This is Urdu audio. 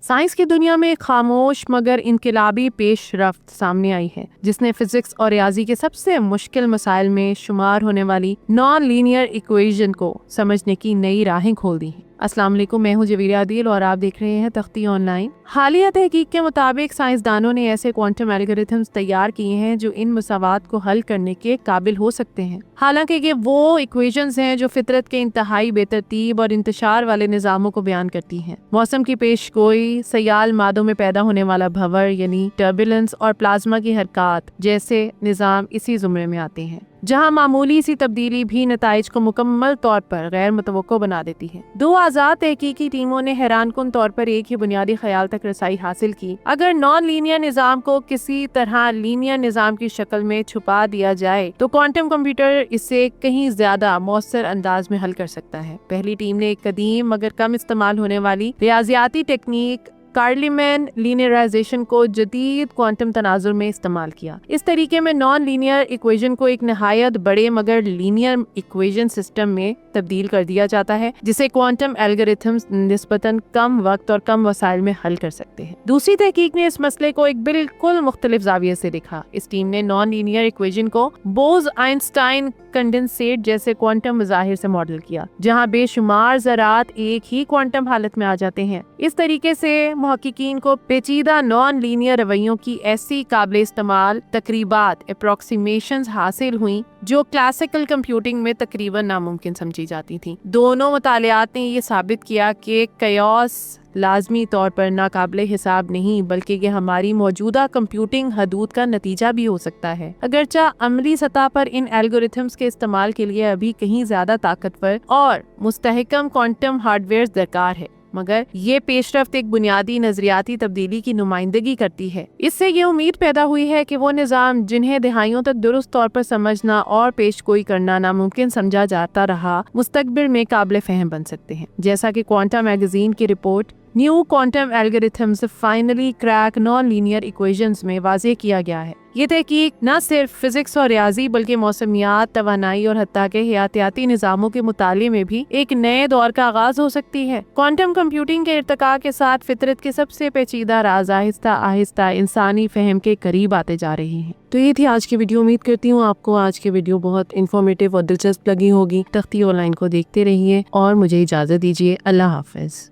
سائنس کی دنیا میں ایک خاموش مگر انقلابی پیش رفت سامنے آئی ہے جس نے فزکس اور ریاضی کے سب سے مشکل مسائل میں شمار ہونے والی نان لینئر ایکویشن کو سمجھنے کی نئی راہیں کھول دی ہیں۔ السلام علیکم، میں ہوں جویریہ عادل اور آپ دیکھ رہے ہیں تختی آن لائن۔ حالیہ تحقیق کے مطابق سائنسدانوں نے ایسے کوانٹم الگورتھمز تیار کیے ہیں جو ان مساوات کو حل کرنے کے قابل ہو سکتے ہیں، حالانکہ یہ وہ ایکویشنز ہیں جو فطرت کے انتہائی بے ترتیب اور انتشار والے نظاموں کو بیان کرتی ہیں۔ موسم کی پیش گوئی، سیال مادوں میں پیدا ہونے والا بھنور یعنی ٹربولنس اور پلازما کی حرکات جیسے نظام اسی زمرے میں آتے ہیں، جہاں معمولی سی تبدیلی بھی نتائج کو مکمل طور پر غیر متوقع بنا دیتی ہے۔ دو آزاد تحقیقی ٹیموں نے حیران کن طور پر ایک ہی بنیادی خیال تک رسائی حاصل کی: اگر نان لینئر نظام کو کسی طرح لینئر نظام کی شکل میں چھپا دیا جائے تو کوانٹم کمپیوٹر اسے کہیں زیادہ مؤثر انداز میں حل کر سکتا ہے۔ پہلی ٹیم نے ایک قدیم مگر کم استعمال ہونے والی ریاضیاتی ٹیکنیک کارلیمین لینئرائزیشن کو جدید کوانٹم تناظر میں استعمال کیا۔ اس طریقے میں نان لینئر ایکویشن کو ایک نہایت بڑے مگر لینئر ایکویشن سسٹم میں تبدیل کر دیا جاتا ہے جسے کوانٹم الگورتھمز نسبتاً کم وقت اور کم وسائل میں حل کر سکتے ہیں۔ دوسری تحقیق نے اس مسئلے کو ایک بالکل مختلف زاویے سے دیکھا۔ اس ٹیم نے نان لینئر ایکویشن کو بوز آئنسٹائن کنڈنسیٹ جیسے کوانٹم مظاہر سے ماڈل کیا، جہاں بے شمار ذرات ایک ہی کوانٹم حالت میں آ جاتے ہیں۔ اس طریقے سے محققین کو پیچیدہ نان لینئر رویوں کی ایسی قابل استعمال تقریبات اپروکسیمیشنز حاصل ہوئیں جو کلاسیکل کمپیوٹنگ میں تقریباً ناممکن سمجھی جاتی تھیں۔ دونوں مطالعات نے یہ ثابت کیا کہ قیاس لازمی طور پر ناقابل حساب نہیں بلکہ یہ ہماری موجودہ کمپیوٹنگ حدود کا نتیجہ بھی ہو سکتا ہے۔ اگرچہ عملی سطح پر ان الگورتھمز کے استعمال کے لیے ابھی کہیں زیادہ طاقتور اور مستحکم کوانٹم ہارڈ ویئر درکار ہے، مگر یہ پیش رفت ایک بنیادی نظریاتی تبدیلی کی نمائندگی کرتی ہے۔ اس سے یہ امید پیدا ہوئی ہے کہ وہ نظام جنہیں دہائیوں تک درست طور پر سمجھنا اور پیش گوئی کرنا ناممکن سمجھا جاتا رہا، مستقبل میں قابل فہم بن سکتے ہیں۔ جیسا کہ کوانٹم میگزین کی report new quantum algorithms finally crack non linear equations میں واضح کیا گیا ہے، یہ تحقیق نہ صرف فزکس اور ریاضی بلکہ موسمیات، توانائی اور حتیٰ کہ حیاتیاتی نظاموں کے مطالعے میں بھی ایک نئے دور کا آغاز ہو سکتی ہے۔ کوانٹم کمپیوٹنگ کے ارتقاء کے ساتھ فطرت کے سب سے پیچیدہ راز آہستہ آہستہ انسانی فہم کے قریب آتے جا رہے ہیں۔ تو یہ تھی آج کی ویڈیو۔ امید کرتی ہوں آپ کو آج کی ویڈیو بہت انفارمیٹیو اور دلچسپ لگی ہوگی۔ تختی آن لائن کو دیکھتے رہیے اور مجھے اجازت دیجیے۔ اللہ حافظ۔